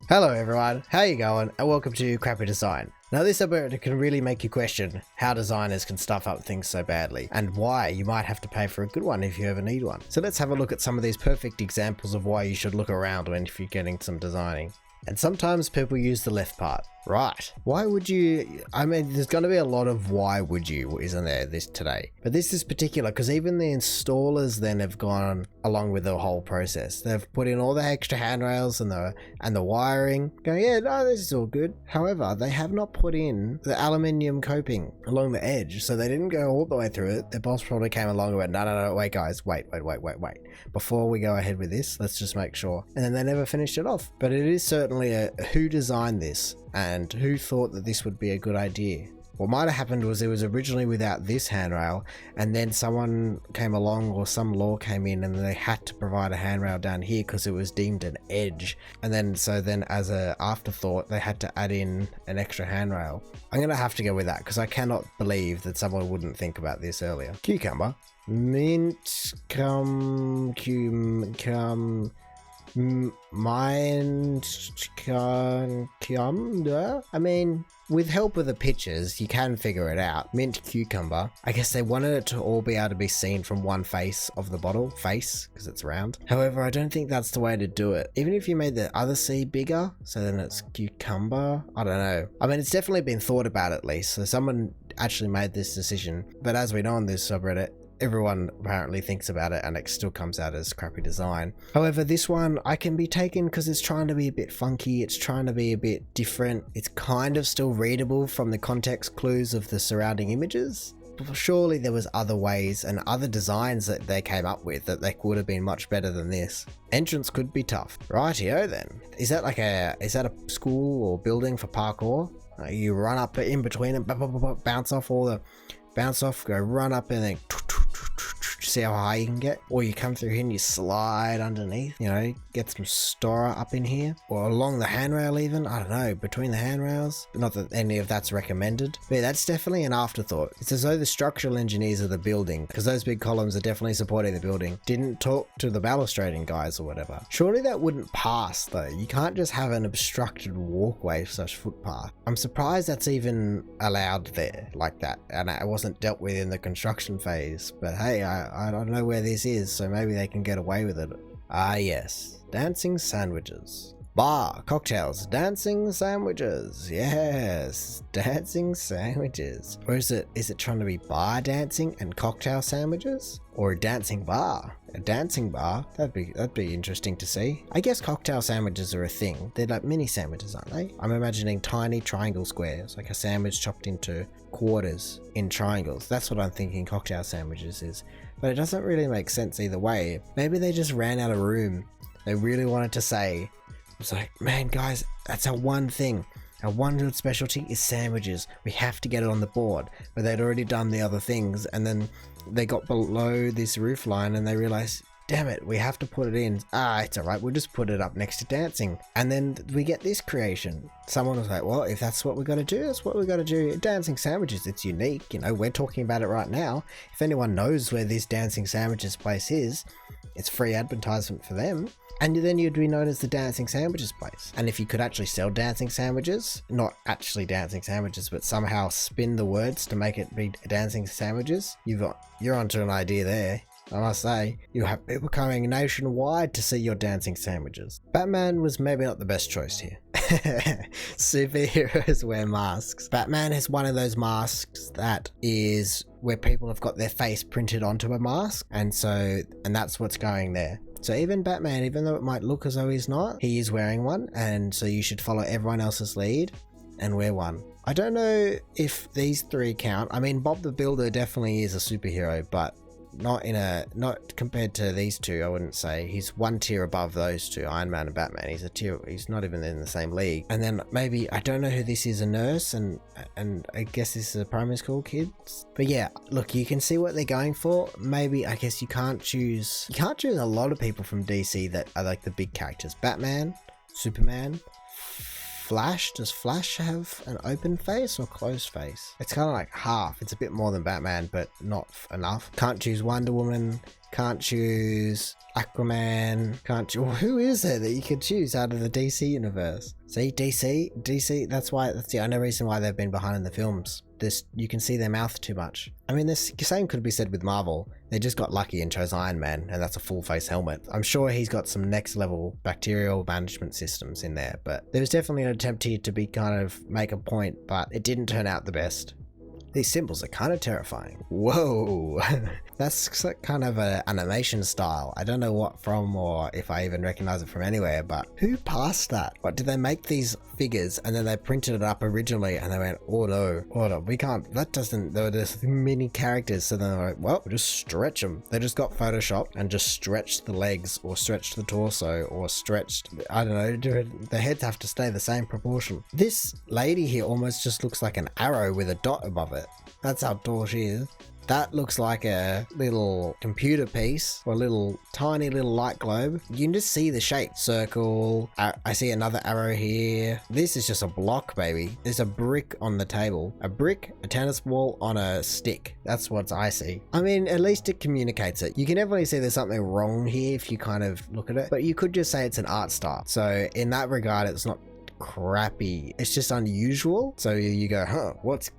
Hello everyone, how you going? And welcome to CrappyDesign. Now this episode can really make you question how designers can stuff up things so badly, and why you might have to pay for a good one if you ever need one. So let's have a look at some of these perfect examples of why you should look around when if you're getting some designing. And sometimes people use the left part. Right. Why would you? I mean, there's going to be a lot of why would you, isn't there, this today? But this is particular because even the installers then have gone along with the whole process. They've put in all the extra handrails and the wiring. Going, yeah, no, this is all good. However, they have not put in the aluminium coping along the edge, so they didn't go all the way through it. Their boss probably came along and went, no, wait, guys, wait. Before we go ahead with this, let's just make sure. And then they never finished it off. But it is certainly a who designed this and who thought that this would be a good idea. What might have happened was it was originally without this handrail, and then someone came along or some law came in and they had to provide a handrail down here because it was deemed an edge. And then as a afterthought, they had to add in an extra handrail. I'm going to have to go with that because I cannot believe that someone wouldn't think about this earlier. Cucumber. Mint I mean, with help of the pictures, you can figure it out. Mint cucumber. I guess they wanted it to all be able to be seen from one face of the bottle. Face, because it's round. However, I don't think that's the way to do it. Even if you made the other C bigger, so then it's cucumber. I don't know. I mean, it's definitely been thought about at least. So someone actually made this decision. But as we know on this subreddit, everyone apparently thinks about it and it still comes out as crappy design. However, this one I can be taken because it's trying to be a bit funky, it's trying to be a bit different, it's kind of still readable from the context clues of the surrounding images. But surely there was other ways and other designs that they came up with that they would have been much better than this. Entrance could be tough. Rightio then. Is that a school or building for parkour? You run up in between and bounce off, go run up and then see how high you can get, or you come through here and you slide underneath, get some stora up in here, or along the handrail even, I don't know, between the handrails. Not that any of that's recommended, but yeah, that's definitely an afterthought. It's as though the structural engineers of the building, because those big columns are definitely supporting the building, didn't talk to the balustrading guys or whatever. Surely that wouldn't pass though. You can't just have an obstructed walkway / footpath. I'm surprised that's even allowed there like that, and it wasn't dealt with in the construction phase, but hey, I don't know where this is, so maybe they can get away with it. Ah yes, dancing sandwiches. Bar, cocktails, dancing sandwiches. Yes, dancing sandwiches. Or is it trying to be bar dancing and cocktail sandwiches? Or a dancing bar? A dancing bar? That'd be interesting to see. I guess cocktail sandwiches are a thing. They're like mini sandwiches, aren't they? I'm imagining tiny triangle squares, like a sandwich chopped into quarters in triangles. That's what I'm thinking cocktail sandwiches is. But it doesn't really make sense either way. Maybe they just ran out of room. They really wanted to say, it's like, man, guys, that's our one thing. Our one good specialty is sandwiches. We have to get it on the board. But they'd already done the other things, and then they got below this roof line and they realized, damn it, we have to put it in. It's alright, we'll just put it up next to dancing. And then we get this creation. Someone was like, well, if that's what we got to do, that's what we got to do. Dancing sandwiches, it's unique. We're talking about it right now. If anyone knows where this dancing sandwiches place is, it's free advertisement for them. And then you'd be known as the dancing sandwiches place. And if you could actually sell dancing sandwiches, not actually dancing sandwiches, but somehow spin the words to make it be dancing sandwiches, you're onto an idea there. I must say, you have people coming nationwide to see your dancing sandwiches. Batman was maybe not the best choice here. Superheroes wear masks. Batman has one of those masks that is where people have got their face printed onto a mask, and that's what's going there. So even Batman, even though it might look as though he's not, he is wearing one, and so you should follow everyone else's lead and wear one. I don't know if these three count. I mean, Bob the Builder definitely is a superhero, but not compared to these two. I wouldn't say. He's one tier above those two, Iron Man and Batman. He's not even in the same league. And then maybe, I don't know who this is, a nurse, and I guess this is a primary school kids. But yeah, look, you can see what they're going for. Maybe, I guess you can't choose a lot of people from DC that are like the big characters. Batman, Superman, Flash. Does Flash have an open face or closed face? It's kind of like half. It's a bit more than Batman, but not enough. Can't choose Wonder Woman. Can't choose Aquaman. Can't choose. Who is it that you could choose out of the DC universe? See, DC, that's the only reason why they've been behind in the films. You can see their mouth too much. I mean, the same could be said with Marvel. They just got lucky and chose Iron Man, and that's a full face helmet. I'm sure he's got some next level bacterial management systems in there, but there was definitely an attempt here to be kind of make a point, but it didn't turn out the best. These symbols are kind of terrifying. Whoa, that's kind of an animation style. I don't know what from or if I even recognize it from anywhere, but who passed that? What, did they make these figures and then they printed it up originally and they went, oh no, we can't, that doesn't, there were just many characters, so then they're like, well, we'll just stretch them. They just got Photoshop and just stretched the legs or stretched the torso or stretched, I don't know, the heads have to stay the same proportion. This lady here almost just looks like an arrow with a dot above it. That's how tall she is. That looks like a little computer piece or a tiny little light globe. You can just see the shape. Circle. I see another arrow here. This is just a block, baby. There's a brick on the table. A brick, a tennis ball on a stick. That's what I see. I mean, at least it communicates it. You can definitely see there's something wrong here if you kind of look at it, but you could just say it's an art style. So in that regard, it's not crappy, it's just unusual. So you go, huh, what?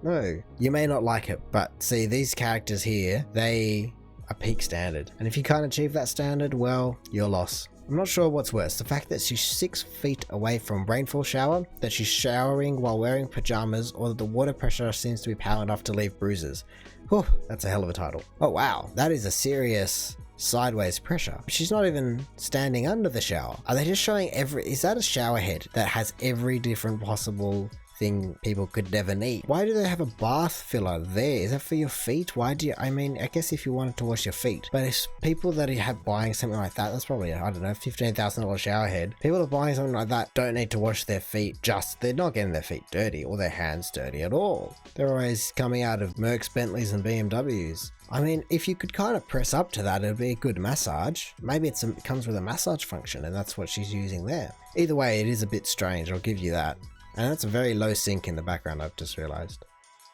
No, you may not like it, but see, these characters here, they are peak standard, and if you can't achieve that standard, well, your loss. I'm not sure what's worse, the fact that she's 6 feet away from rainfall shower, that she's showering while wearing pajamas, or that the water pressure seems to be power enough to leave bruises. Whew, that's a hell of a title. Oh wow, that is a serious sideways pressure. She's not even standing under the shower. Are they just showing is that a shower head that has every different possible thing people could never need? Why do they have a bath filler there? Is that for your feet? Why do you, I mean, I guess if you wanted to wash your feet, but if people that have buying something like that, that's probably, I don't know, $15,000 shower head. People that are buying something like that don't need to wash their feet, they're not getting their feet dirty or their hands dirty at all. They're always coming out of Mercs, Bentleys and BMWs. I mean, if you could kind of press up to that, it'd be a good massage. Maybe it comes with a massage function and that's what she's using there. Either way, it is a bit strange, I'll give you that. And that's a very low sync in the background, I've just realized.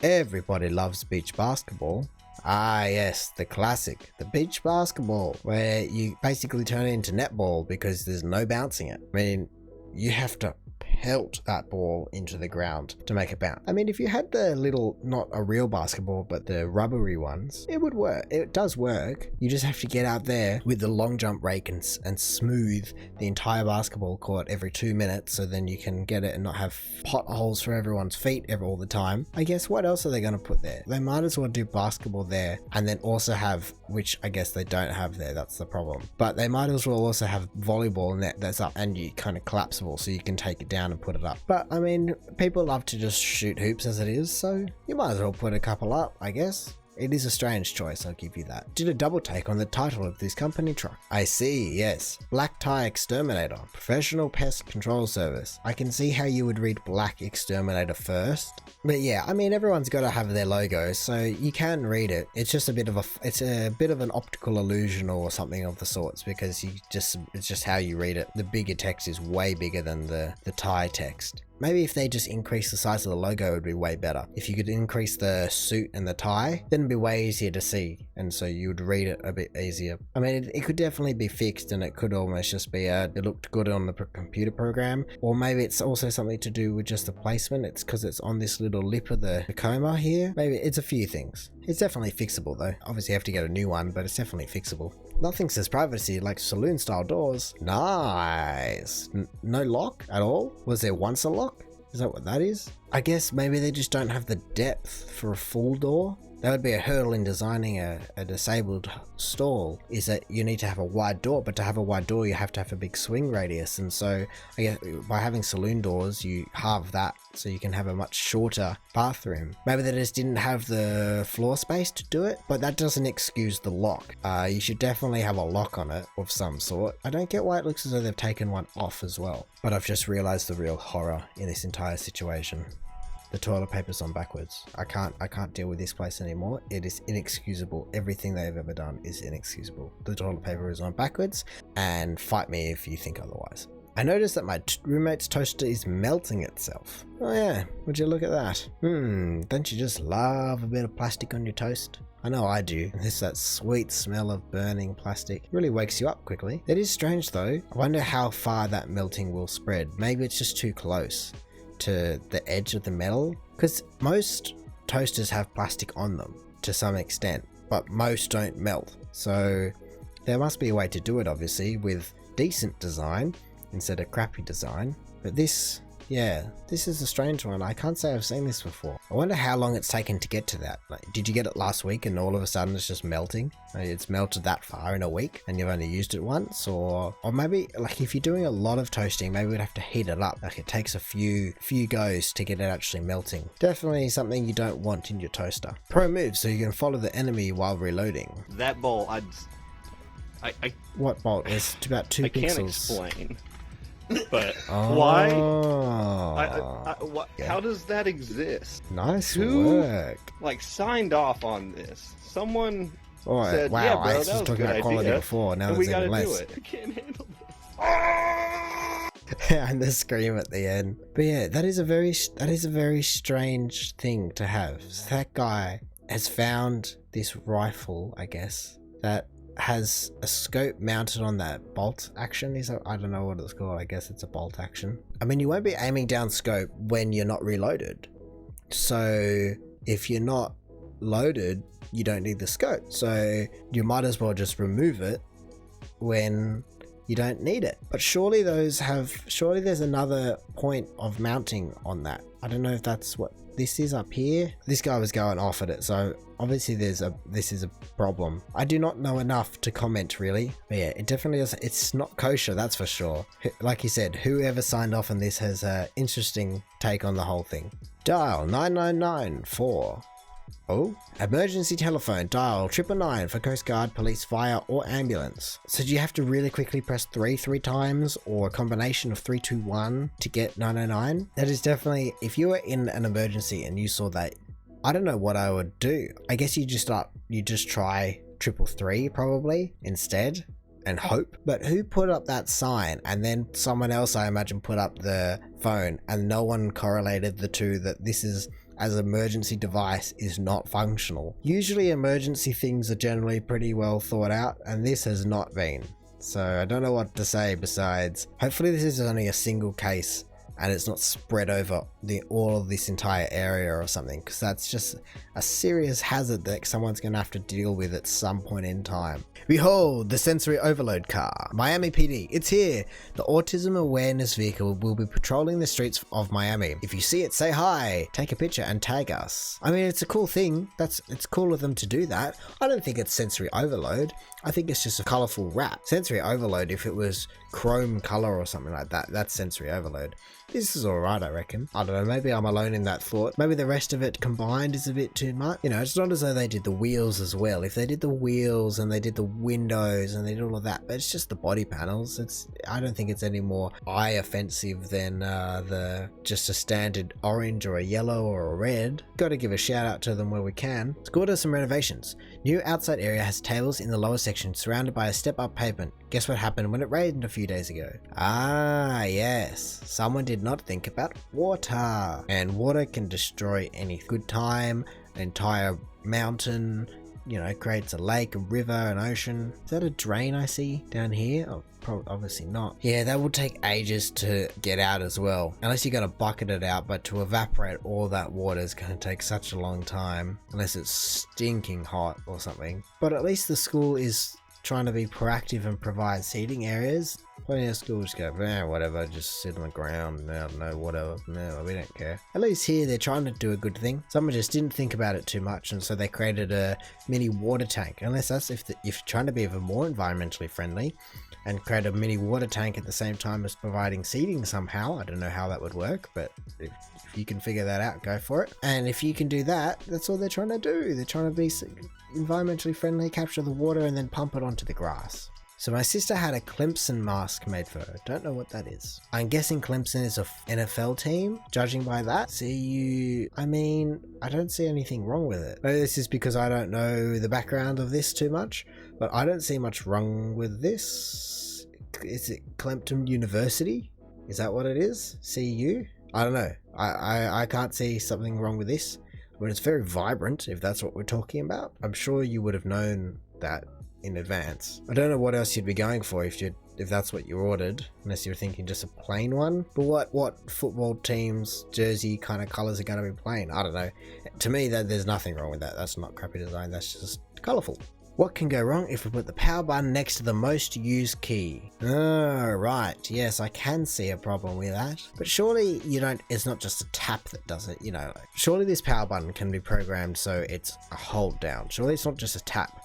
Everybody loves beach basketball. Ah yes, the classic, the beach basketball, where you basically turn it into netball because there's no bouncing it. I mean, you have to pelt that ball into the ground to make it bounce. I mean, if you had the little, not a real basketball, but the rubbery ones, it would work. It does work. You just have to get out there with the long jump rake and smooth the entire basketball court every 2 minutes, so then you can get it and not have potholes for everyone's feet all the time. I guess what else are they going to put there? They might as well do basketball there and then also have, which I guess they don't have there, that's the problem, but they might as well also have volleyball net that's up and you kind of collapsible so you can take it down and put it up. But I mean, people love to just shoot hoops as it is, so you might as well put a couple up, I guess. It is a strange choice, I'll give you that. Did a double take on the title of this company truck. I see, yes. Black Tie Exterminator, Professional Pest Control Service. I can see how you would read Black Exterminator first. But yeah, I mean, everyone's got to have their logo, so you can read it. It's just a bit of an optical illusion or something of the sorts, because it's just how you read it. The bigger text is way bigger than the tie text. Maybe if they just increase the size of the logo, it would be way better. If you could increase the suit and the tie, then it'd be way easier to see, and so you would read it a bit easier. I mean, it could definitely be fixed, and it could almost just be it looked good on the computer program, or maybe it's also something to do with just the placement. It's because it's on this little lip of the coma here. Maybe it's a few things. It's definitely fixable though. Obviously you have to get a new one, but it's definitely fixable. Nothing says privacy like saloon style doors. Nice. No lock at all? Was there once a lock? Is that what that is? I guess maybe they just don't have the depth for a full door. That would be a hurdle in designing a disabled stall, is that you need to have a wide door, but to have a wide door you have to have a big swing radius, and so I guess by having saloon doors you halve that so you can have a much shorter bathroom. Maybe they just didn't have the floor space to do it, but that doesn't excuse the lock. You should definitely have a lock on it of some sort. I don't get why it looks as though they've taken one off as well, but I've just realized the real horror in this entire situation. The toilet paper's on backwards. I can't deal with this place anymore. It is inexcusable. Everything they've ever done is inexcusable. The toilet paper is on backwards, and fight me if you think otherwise. I noticed that my roommate's toaster is melting itself. Oh yeah, would you look at that? Don't you just love a bit of plastic on your toast? I know I do. It's that sweet smell of burning plastic. It really wakes you up quickly. It is strange though. I wonder how far that melting will spread. Maybe it's just too close to the edge of the metal, because most toasters have plastic on them to some extent, but most don't melt. So there must be a way to do it, obviously, with decent design instead of crappy design. But this is a strange one. I can't say I've seen this before. I wonder how long it's taken to get to that. Like, did you get it last week and all of a sudden it's just melting? Like, it's melted that far in a week and you've only used it once? Or maybe, like, if you're doing a lot of toasting, maybe we'd have to heat it up. Like, it takes a few goes to get it actually melting. Definitely something you don't want in your toaster. Pro move, so you can follow the enemy while reloading. That bolt, What bolt? It's about 2 pixels. I can't explain. But Oh, why? yeah. How does that exist? Nice Who, work. like, signed off on this? Someone Oh, said, wow, yeah, bro, I that was was a talking good about quality idea, before, now and we there's gotta even do less. it. I can't handle this. And the scream at the end. But yeah, that is a very strange thing to have. So that guy has found this rifle, I guess, that has a scope mounted on that bolt action. I don't know what it's called. I guess it's a bolt action. I mean, you won't be aiming down scope when you're not reloaded. So if you're not loaded, you don't need the scope. So you might as well just remove it when you don't need it. But surely there's another point of mounting on that. I don't know if that's what this is up here. This guy was going off at it, so obviously this is a problem. I do not know enough to comment really, but yeah, it definitely is. It's not kosher, that's for sure. Like you said, whoever signed off on this has an interesting take on the whole thing. Dial 9994. Oh, emergency telephone, dial 999 for Coast Guard, police, fire, or ambulance. So do you have to really quickly press 3 times, or a combination of 321 to get 999? That is definitely, if you were in an emergency and you saw that, I don't know what I would do. I guess you just try 333 probably instead and hope. But who put up that sign? And then someone else, I imagine, put up the phone, and no one correlated the two, that this is, as an emergency device, is not functional. Usually emergency things are generally pretty well thought out, and this has not been. So I don't know what to say besides, hopefully this is only a single case and it's not spread over all of this entire area or something, because that's just a serious hazard that someone's going to have to deal with at some point in time. Behold, the sensory overload car. Miami PD, it's here. The autism awareness vehicle will be patrolling the streets of Miami. If you see it, say hi, take a picture and tag us. I mean, it's a cool thing. It's cool of them to do that. I don't think it's sensory overload. I think it's just a colorful wrap. Sensory overload, if it was chrome color or something like that, that's sensory overload. This is alright, I reckon. I don't know, maybe I'm alone in that thought. Maybe the rest of it combined is a bit too much. You know, it's not as though they did the wheels as well. If they did the wheels and they did the windows and they did all of that, but it's just the body panels. I don't think it's any more eye offensive than just a standard orange or a yellow or a red. Gotta give a shout out to them where we can. School does some renovations. New outside area has tables in the lower section surrounded by a step-up pavement. Guess what happened when it rained a few days ago? Ah, yes. Someone did not think about water. And water can destroy any good time, an entire mountain, you know, creates a lake, a river, an ocean. Is that a drain I see down here? Oh, probably, obviously not. Yeah, that will take ages to get out as well. Unless you're going to bucket it out, but to evaporate all that water is going to take such a long time. Unless it's stinking hot or something. But at least the school is trying to be proactive and provide seating areas. Plenty of schools go, whatever, just sit on the ground, no, whatever, no, we don't care. At least here they're trying to do a good thing. Someone just didn't think about it too much, and so they created a mini water tank. Unless that's if you're trying to be even more environmentally friendly and create a mini water tank at the same time as providing seating somehow. I don't know how that would work, but if you can figure that out, go for it. And if you can do that, that's all they're trying to do. They're trying to be environmentally friendly, capture the water and then pump it onto the grass. So my sister had a Clemson Mask made for her. Don't know what that is. I'm guessing Clemson is a NFL team, judging by that. I mean, I don't see anything wrong with it. Maybe this is because I don't know the background of this too much, but I don't see much wrong with this. is it Clemson University? Is that what it is? CU? I don't know. I can't see something wrong with this, but it's very vibrant if that's what we're talking about. I'm sure you would have known that in advance. I don't know what else you'd be going for if that's what you ordered, unless you're thinking just a plain one. But what football team's jersey kind of colors are going to be plain? I don't know. To me, there's nothing wrong with that. That's not crappy design. That's just colorful. What can go wrong if we put the power button next to the most used key? Oh, right. Yes, I can see a problem with that. But surely it's not just a tap that does it, surely this power button can be programmed so it's a hold down. Surely it's not just a tap.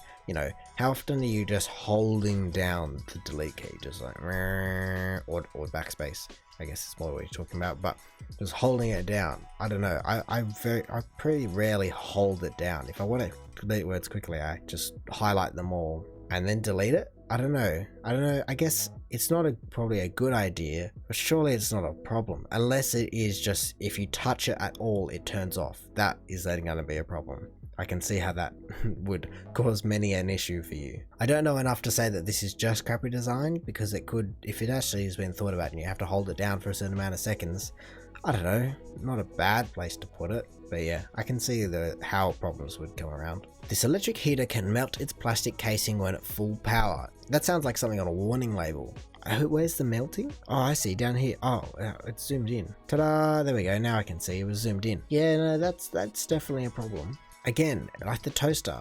How often are you just holding down the delete key? Just like, or backspace, I guess is more what you're talking about, but just holding it down. I don't know. I pretty rarely hold it down. If I want to delete words quickly, I just highlight them all and then delete it. I don't know. I guess it's not probably a good idea, but surely it's not a problem. Unless it is just, if you touch it at all, it turns off. That is then going to be a problem. I can see how that would cause many an issue for you. I don't know enough to say that this is just crappy design, because it could, if it actually has been thought about and you have to hold it down for a certain amount of seconds, I don't know, not a bad place to put it. But yeah, I can see how problems would come around. This electric heater can melt its plastic casing when at full power. That sounds like something on a warning label. Where's the melting? Oh, I see, down here. Oh, it's zoomed in. Ta-da! There we go. Now I can see it was zoomed in. Yeah, no, that's definitely a problem. Again, like the toaster,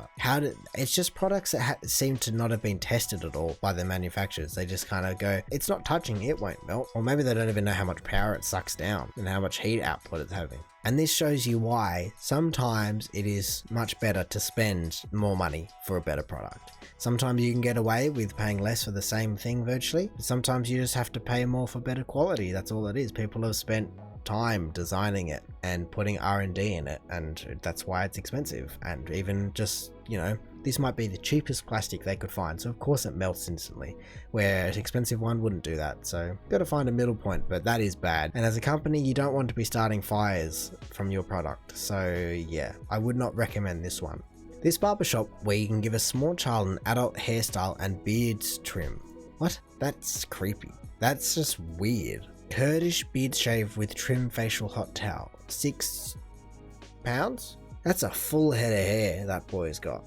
it's just products that seem to not have been tested at all by the manufacturers. They just kind of go, it's not touching, it won't melt. Or maybe they don't even know how much power it sucks down and how much heat output it's having. And this shows you why sometimes it is much better to spend more money for a better product. Sometimes you can get away with paying less for the same thing virtually. Sometimes you just have to pay more for better quality. That's all it is. People have spent time designing it and putting R&D in it, and that's why it's expensive. And even just, this might be the cheapest plastic they could find, so of course it melts instantly, where an expensive one wouldn't do that. So got to find a middle point, but that is bad. And as a company, you don't want to be starting fires from your product. So yeah, I would not recommend this one. This barbershop where you can give a small child an adult hairstyle and beards trim. What? That's creepy. That's just weird. Kurdish beard shave with trim facial hot towel. £6? That's a full head of hair that boy's got.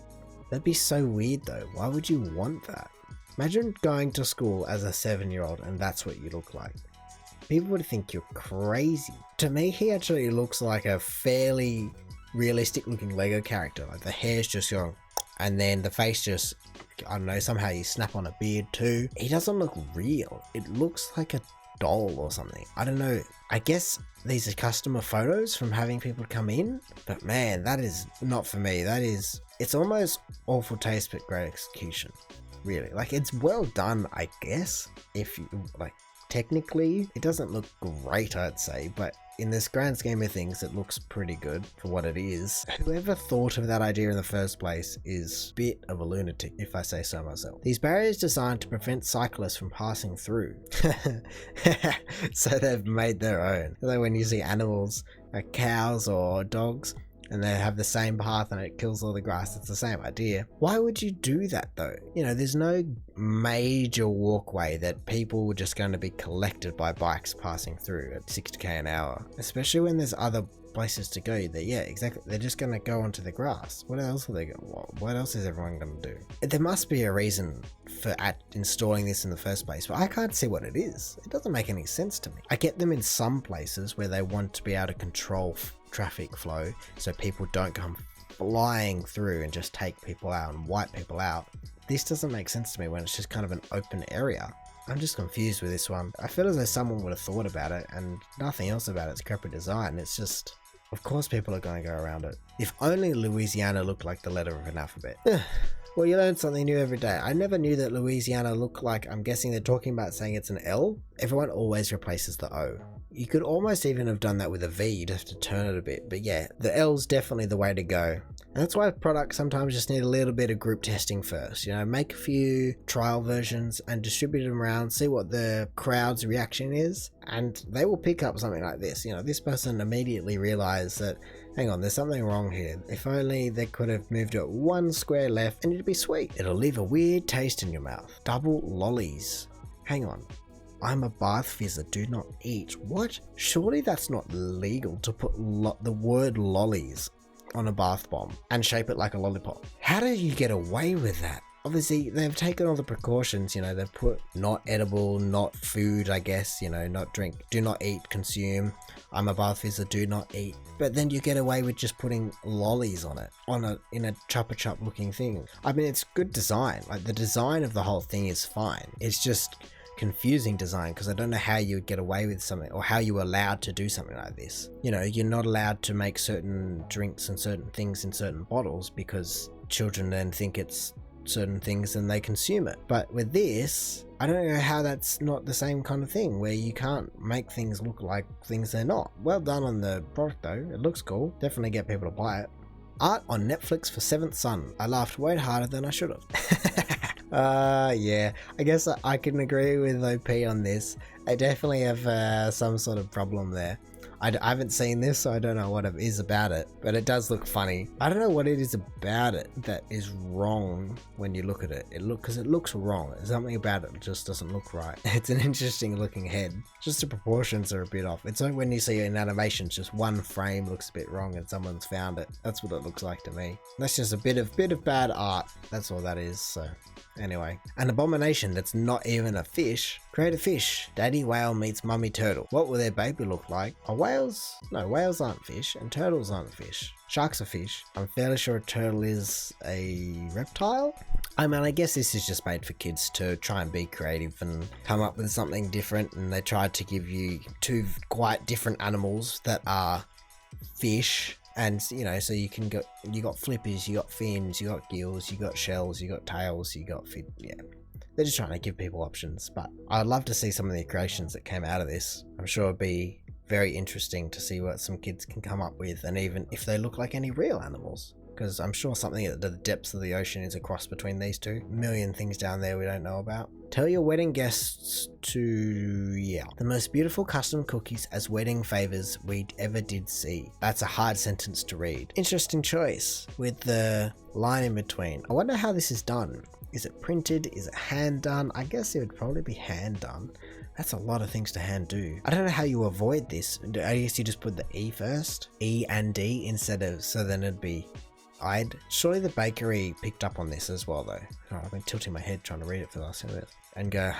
That'd be so weird though. Why would you want that? Imagine going to school as a 7-year-old and that's what you look like. People would think you're crazy. To me, he actually looks like a fairly realistic looking Lego character. Like the hair's just going, and then the face just, I don't know, somehow you snap on a beard too. He doesn't look real. It looks like a doll or something. I don't know. I guess these are customer photos from having people come in, but man, that is not for me. It's almost awful taste but great execution, really. Like, it's well done, I guess. If you like, technically it doesn't look great, I'd say, but in this grand scheme of things, it looks pretty good for what it is. Whoever thought of that idea in the first place is a bit of a lunatic, if I say so myself. These barriers designed to prevent cyclists from passing through. So they've made their own. Like when you see animals, like cows or dogs, and they have the same path and it kills all the grass, it's the same idea. Why would you do that though? There's no major walkway that people were just going to be collected by bikes passing through at 60k an hour, especially when there's other places to go. Yeah, exactly. They're just going to go onto the grass. What else are they going? What else is everyone going to do? There must be a reason for installing this in the first place, but I can't see what it is. It doesn't make any sense to me. I get them in some places where they want to be able to control traffic flow so people don't come flying through and just take people out and wipe people out. This doesn't make sense to me when it's just kind of an open area. I'm just confused with this one. I feel as though someone would have thought about it and nothing else about it's crappy design. It's just, of course people are going to go around it. If only Louisiana looked like the letter of an alphabet. Well, you learn something new every day. I never knew that Louisiana looked like, I'm guessing they're talking about saying it's an L. Everyone always replaces the O. You could almost even have done that with a V, you'd have to turn it a bit. But yeah, the L's definitely the way to go. And that's why products sometimes just need a little bit of group testing first. Make a few trial versions and distribute them around, see what the crowd's reaction is. And they will pick up something like this. This person immediately realized that, hang on, there's something wrong here. If only they could have moved it one square left and it'd be sweet. It'll leave a weird taste in your mouth. Double lollies. Hang on. I'm a bath fizzer, do not eat. What? Surely that's not legal to put the word lollies on a bath bomb and shape it like a lollipop. How do you get away with that? Obviously, they've taken all the precautions, you know, they've put not edible, not food, I guess, you know, not drink, do not eat, consume. I'm a bath fizzer, do not eat. But then you get away with just putting lollies on it, in a Chupa Chup looking thing. I mean, it's good design. Like, the design of the whole thing is fine. It's just confusing design, because I don't know how you would get away with something, or how you're allowed to do something like this. You know, you're not allowed to make certain drinks and certain things in certain bottles because children then think it's certain things and they consume it. But with this, I don't know how that's not the same kind of thing, where you can't make things look like things they're not. Well done on the product though, it looks cool. Definitely get people to buy it. Art on Netflix for Seventh Son. I laughed way harder than I should have. Yeah, I guess I can agree with OP on this. I definitely have some sort of problem there. I haven't seen this, so I don't know what it is about it, but it does look funny. I don't know what it is about it that is wrong when you look at it. Because it looks wrong. There's something about it that just doesn't look right. It's an interesting looking head. Just the proportions are a bit off. It's like when you see it in animation, just one frame looks a bit wrong and someone's found it. That's what it looks like to me. That's just a bit of bad art. That's all that is, so... Anyway, an abomination that's not even a fish. Create a fish. Daddy whale meets mummy turtle. What will their baby look like? Are whales? No, whales aren't fish, and turtles aren't fish. Sharks are fish. I'm fairly sure a turtle is a reptile. I mean, I guess this is just made for kids to try and be creative and come up with something different, and they tried to give you two quite different animals that are fish. And, you know, so you got flippers, you got fins, you got gills, you got shells, you got tails, you got fin, yeah. They're just trying to give people options, but I'd love to see some of the creations that came out of this. I'm sure it'd be very interesting to see what some kids can come up with, and even if they look like any real animals. Because I'm sure something at the depths of the ocean is a cross between these two. A million things down there we don't know about. Tell your wedding guests to, yeah, the most beautiful custom cookies as wedding favors we ever did see. That's a hard sentence to read. Interesting choice with the line in between. I wonder how this is done. Is it printed? Is it hand done? I guess it would probably be hand done. That's a lot of things to hand do. I don't know how you avoid this. I guess you just put the E first. E and D instead of, so then it'd be surely the bakery picked up on this as well though. Oh, I've been tilting my head trying to read it for the last 10 minutes. And go,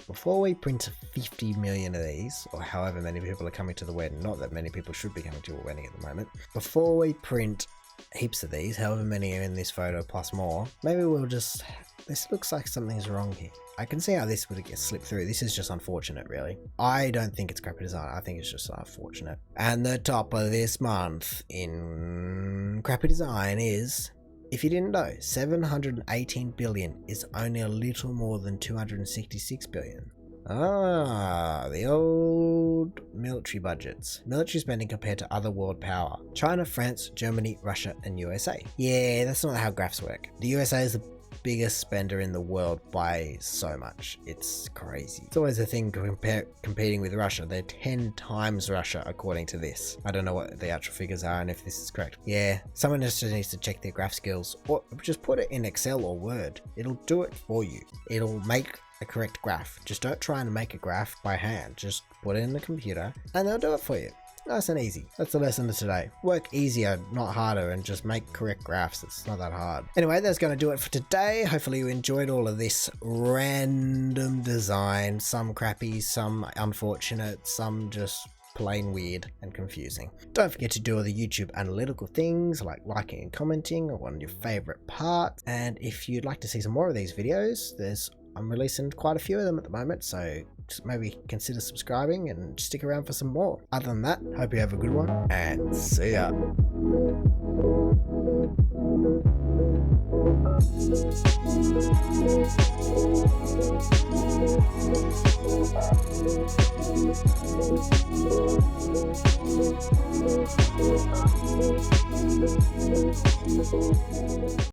before we print 50 million of these, or however many people are coming to the wedding, not that many people should be coming to a wedding at the moment, before we print heaps of these, however many are in this photo plus more, maybe we'll just, this looks like something's wrong here. I can see how this would get slipped through. This is just unfortunate, really. I don't think it's crappy design. I think it's just unfortunate. And the top of this month in crappy design is, if you didn't know, 718 billion is only a little more than 266 billion. Ah, the old military budgets. Military spending compared to other world power. China, France, Germany, Russia, and USA. Yeah, that's not how graphs work. The USA is the biggest spender in the world by so much. It's crazy. It's always a thing competing with Russia. They're 10 times Russia according to this. I don't know what the actual figures are and if this is correct. Yeah, someone just needs to check their graph skills, or just put it in Excel or Word. It'll do it for you. It'll make a correct graph. Just don't try and make a graph by hand. Just put it in the computer and they'll do it for you. Nice and easy. That's the lesson of today. Work easier, not harder, and just make correct graphs. It's not that hard. Anyway, that's going to do it for today. Hopefully you enjoyed all of this random design. Some crappy, some unfortunate, some just plain weird and confusing. Don't forget to do all the YouTube analytical things like liking and commenting on your favorite part. And if you'd like to see some more of these videos, I'm releasing quite a few of them at the moment, so just maybe consider subscribing and stick around for some more. Other than that, hope you have a good one, and see ya.